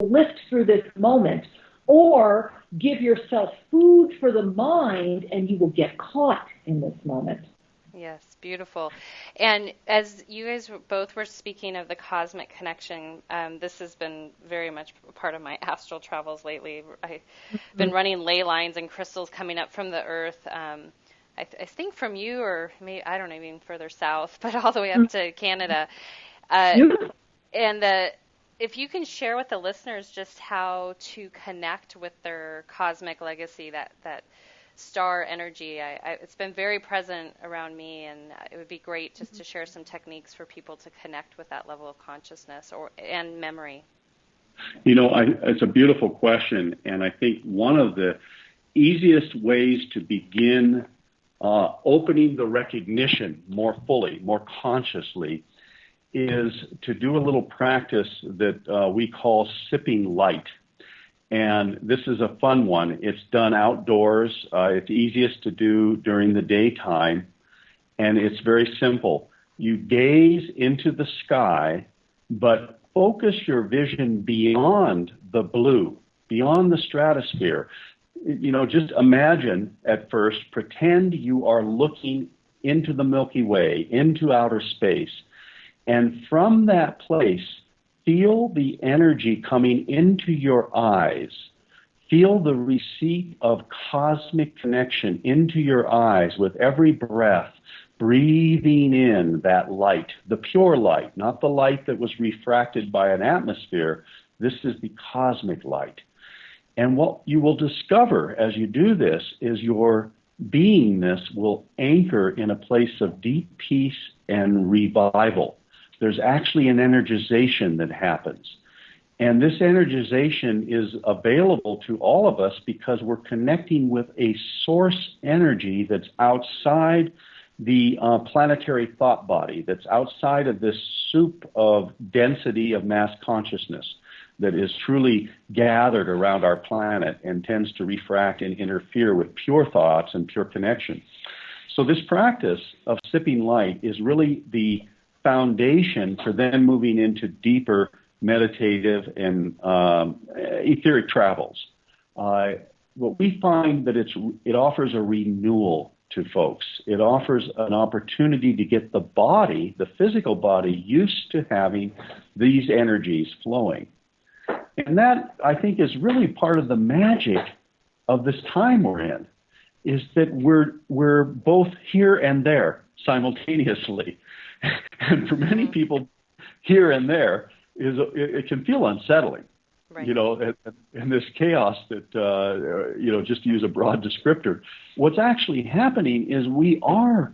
lift through this moment, or give yourself food for the mind and you will get caught in this moment. Yes, beautiful. And as you guys both were speaking of the cosmic connection, this has been very much a part of my astral travels lately. I've been running ley lines and crystals coming up from the earth. I think from you, or maybe, I don't know, even further south, but all the way up to Canada. Uh, Beautiful. and if you can share with the listeners just how to connect with their cosmic legacy, that star energy, it's been very present around me, and it would be great just to share some techniques for people to connect with that level of consciousness and memory. It's a beautiful question, and I think one of the easiest ways to begin opening the recognition more fully, more consciously, is to do a little practice that we call sipping light. And this is a fun one. It's done outdoors. It's easiest to do during the daytime, and it's very simple. You gaze into the sky, but focus your vision beyond the blue, beyond the stratosphere. Just imagine at first, pretend you are looking into the Milky Way, into outer space. And from that place, feel the energy coming into your eyes. Feel the receipt of cosmic connection into your eyes with every breath, breathing in that light, the pure light, not the light that was refracted by an atmosphere. This is the cosmic light. And what you will discover as you do this is your beingness will anchor in a place of deep peace and revival. There's actually an energization that happens. And this energization is available to all of us because we're connecting with a source energy that's outside the planetary thought body, that's outside of this soup of density of mass consciousness that is truly gathered around our planet and tends to refract and interfere with pure thoughts and pure connection. So this practice of sipping light is really the foundation for then moving into deeper meditative and etheric travels. What we find that it offers a renewal to folks. It offers an opportunity to get the body, the physical body, used to having these energies flowing. And that, I think, is really part of the magic of this time we're in, is that we're both here and there simultaneously. And for many people, here and there, it can feel unsettling. Right. In this chaos that, just to use a broad descriptor, what's actually happening is we are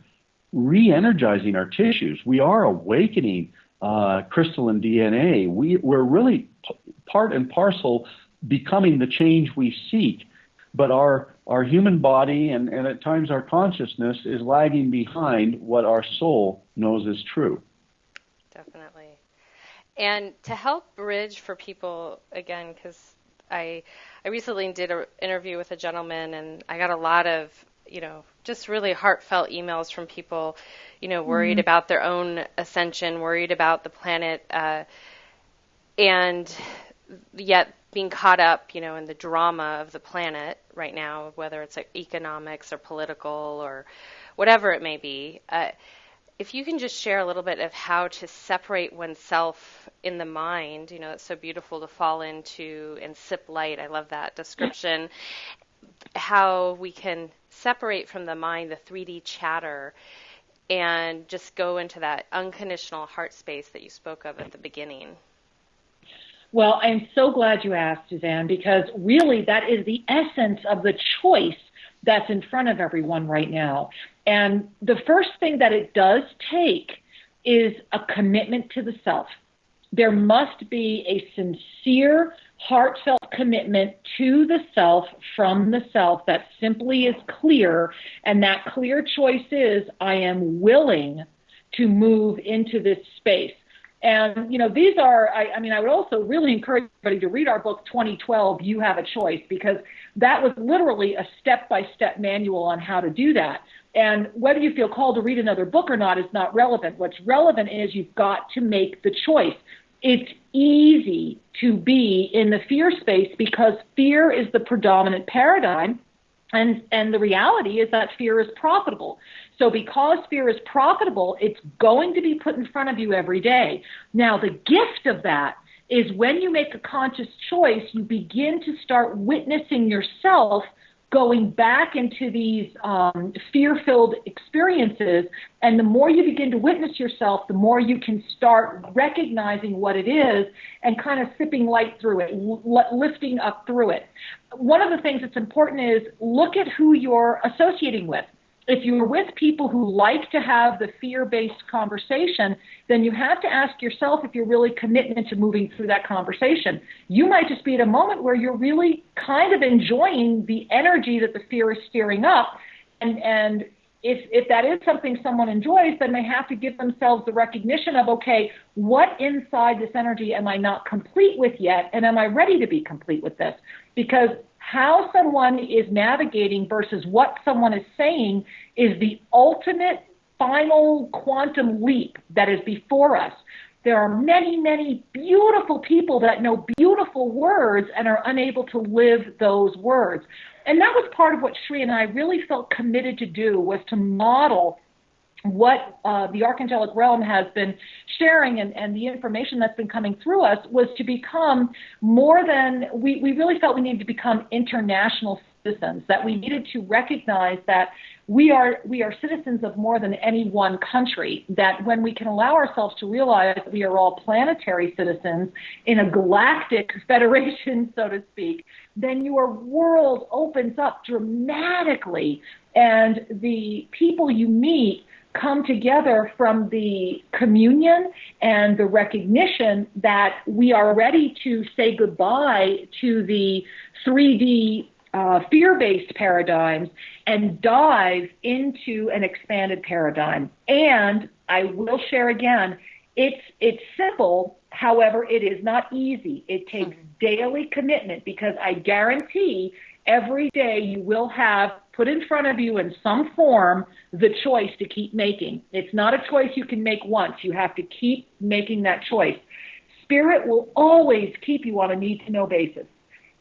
re-energizing our tissues. We are awakening crystalline DNA. We're really part and parcel becoming the change we seek. But our human body and at times our consciousness is lagging behind what our soul knows is true. Definitely. And to help bridge for people, again, because I recently did an interview with a gentleman, and I got a lot of, just really heartfelt emails from people, worried about their own ascension, worried about the planet, and yet being caught up, in the drama of the planet right now, whether it's like economics or political or whatever it may be. If you can just share a little bit of how to separate oneself in the mind, it's so beautiful to fall into and sip light. I love that description. How we can separate from the mind the 3D chatter and just go into that unconditional heart space that you spoke of at the beginning. Well, I'm so glad you asked, Suzanne, because really that is the essence of the choice that's in front of everyone right now. And the first thing that it does take is a commitment to the self. There must be a sincere, heartfelt commitment to the self from the self that simply is clear. And that clear choice is, I am willing to move into this space. And, these are, I would also really encourage everybody to read our book, 2012, You Have a Choice, because that was literally a step-by-step manual on how to do that. And whether you feel called to read another book or not is not relevant. What's relevant is you've got to make the choice. It's easy to be in the fear space because fear is the predominant paradigm. And the reality is that fear is profitable. So because fear is profitable, it's going to be put in front of you every day. Now, the gift of that is when you make a conscious choice, you begin to start witnessing yourself going back into these fear-filled experiences. And the more you begin to witness yourself, the more you can start recognizing what it is and kind of sipping light through it, lifting up through it. One of the things that's important is look at who you're associating with. If you're with people who like to have the fear-based conversation, then you have to ask yourself if you're really committed to moving through that conversation. You might just be at a moment where you're really kind of enjoying the energy that the fear is stirring up. And if that is something someone enjoys, then they have to give themselves the recognition of, okay, what inside this energy am I not complete with yet? And am I ready to be complete with this? Because how someone is navigating versus what someone is saying is the ultimate final quantum leap that is before us. There are many, many beautiful people that know beautiful words and are unable to live those words. And that was part of what Sri and I really felt committed to do, was to model what the Archangelic Realm has been sharing and the information that's been coming through us, was to become more than, we really felt we needed to become international citizens, that we needed to recognize that we are citizens of more than any one country, that when we can allow ourselves to realize that we are all planetary citizens in a galactic federation, so to speak, then your world opens up dramatically, and the people you meet come together from the communion and the recognition that we are ready to say goodbye to the 3D fear-based paradigms and dive into an expanded paradigm. And I will share again, it's simple, however, it is not easy. It takes daily commitment, because I guarantee every day you will have put in front of you in some form the choice to keep making. It's not a choice you can make once. You have to keep making that choice. Spirit will always keep you on a need-to-know basis.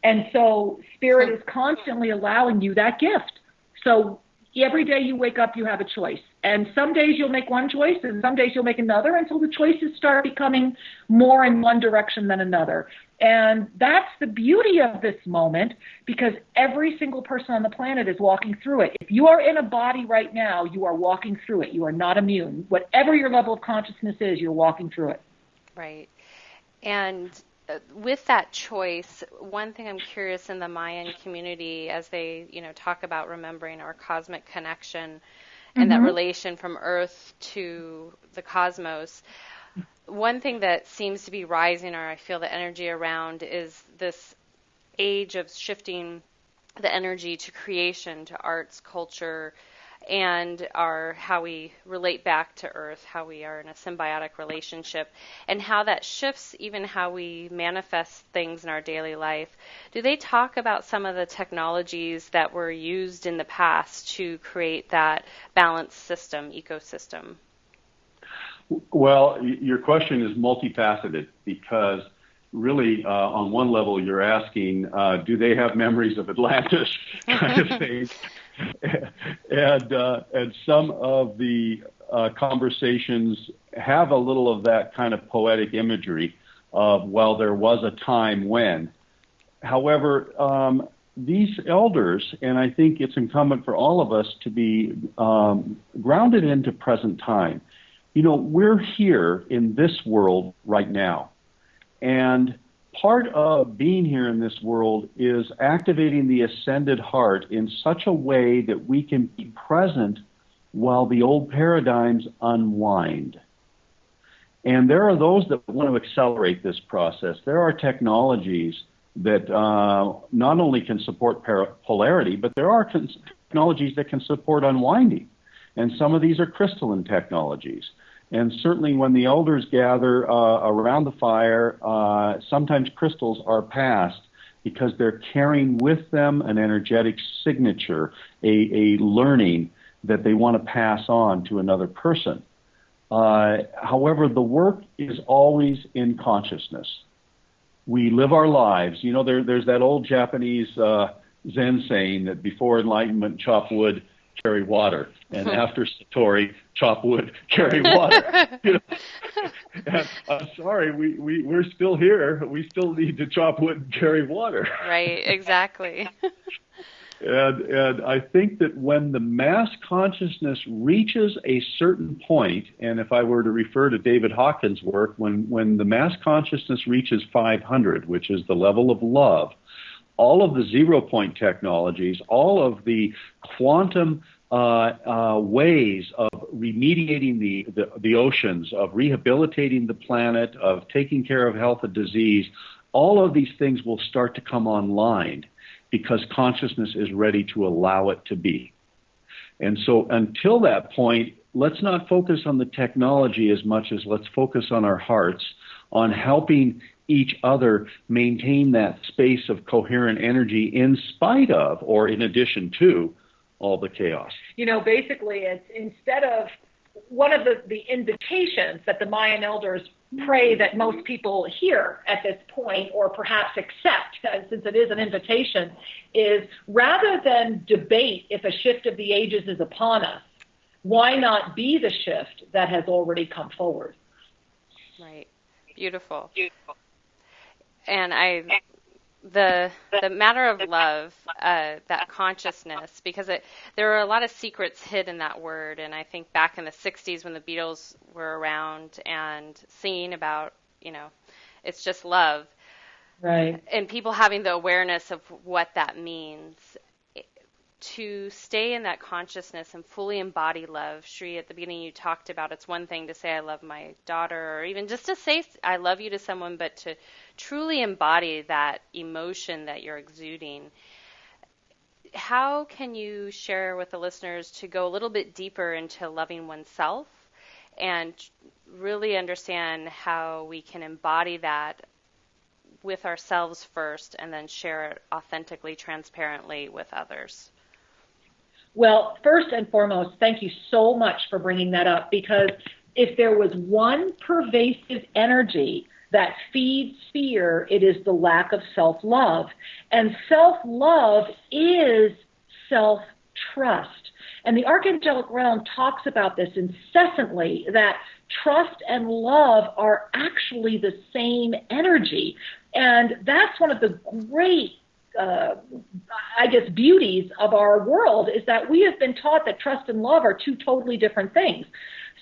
And so Spirit is constantly allowing you that gift. So every day you wake up, you have a choice. And some days you'll make one choice, and some days you'll make another, until the choices start becoming more in one direction than another. And that's the beauty of this moment, because every single person on the planet is walking through it. If you are in a body right now, you are walking through it. You are not immune. Whatever your level of consciousness is, you're walking through it. Right. And with that choice, one thing I'm curious in the Mayan community, as they, talk about remembering our cosmic connection and that relation from Earth to the cosmos, one thing that seems to be rising, or I feel the energy around, is this age of shifting the energy to creation, to arts, culture, and how we relate back to Earth, how we are in a symbiotic relationship, and how that shifts even how we manifest things in our daily life. Do they talk about some of the technologies that were used in the past to create that balanced system, ecosystem? Well, your question is multifaceted, because really, on one level, you're asking, do they have memories of Atlantis, kind of thing. And some of the conversations have a little of that kind of poetic imagery of, well, there was a time when. However, these elders, and I think it's incumbent for all of us to be grounded into present time. We're here in this world right now. And part of being here in this world is activating the ascended heart in such a way that we can be present while the old paradigms unwind. And there are those that want to accelerate this process. There are technologies that not only can support polarity, but there are technologies that can support unwinding. And some of these are crystalline technologies. And certainly when the elders gather around the fire, sometimes crystals are passed because they're carrying with them an energetic signature, a learning that they want to pass on to another person. However, the work is always in consciousness. We live our lives. You know, there's that old Japanese Zen saying that before enlightenment, chop wood, carry water, and after Satori, chop wood, carry water. You know? And I'm sorry, we're still here. We still need to chop wood and carry water. Right, exactly. And I think that when the mass consciousness reaches a certain point, and if I were to refer to David Hawkins' work, when the mass consciousness reaches 500, which is the level of love, all of the 0 point technologies, all of the quantum ways of remediating the oceans, of rehabilitating the planet, of taking care of health and disease, all of these things will start to come online because consciousness is ready to allow it to be. And so until that point, let's not focus on the technology as much as let's focus on our hearts, on helping each other maintain that space of coherent energy in spite of, or in addition to, all the chaos. You know, basically, it's instead of one of the invitations that the Mayan elders pray that most people hear at this point, or perhaps accept, since it is an invitation, is rather than debate if a shift of the ages is upon us, why not be the shift that has already come forward? Right. Beautiful. And the matter of love, that consciousness, because there are a lot of secrets hid in that word. And I think back in the 60s when the Beatles were around and singing about, it's just love. Right. And people having the awareness of what that means. To stay in that consciousness and fully embody love. Shri, at the beginning you talked about it's one thing to say I love my daughter, or even just to say I love you to someone, but to truly embody that emotion that you're exuding. How can you share with the listeners to go a little bit deeper into loving oneself and really understand how we can embody that with ourselves first and then share it authentically, transparently with others? Well, first and foremost, thank you so much for bringing that up, because if there was one pervasive energy that feeds fear, it is the lack of self-love. And self-love is self-trust. And the Archangelic Realm talks about this incessantly, that trust and love are actually the same energy. And that's one of the great beauties of our world, is that we have been taught that trust and love are two totally different things.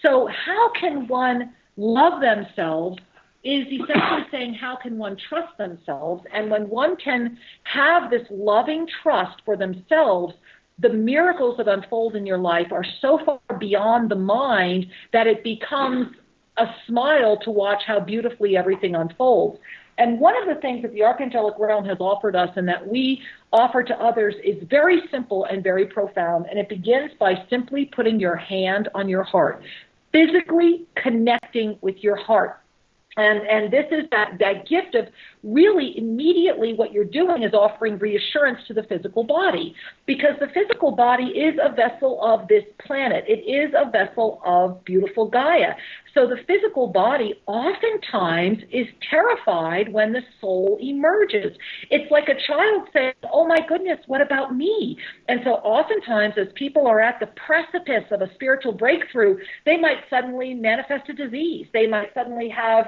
So how can one love themselves is essentially saying how can one trust themselves. And when one can have this loving trust for themselves, the miracles that unfold in your life are so far beyond the mind that it becomes a smile to watch how beautifully everything unfolds. And one of the things that the Archangelic Realm has offered us and that we offer to others is very simple and very profound. And it begins by simply putting your hand on your heart, physically connecting with your heart. And this is that gift of really immediately what you're doing is offering reassurance to the physical body, because the physical body is a vessel of this planet. It is a vessel of beautiful Gaia. So the physical body oftentimes is terrified when the soul emerges. It's like a child saying, oh my goodness, what about me? And so oftentimes as people are at the precipice of a spiritual breakthrough, they might suddenly manifest a disease. They might suddenly have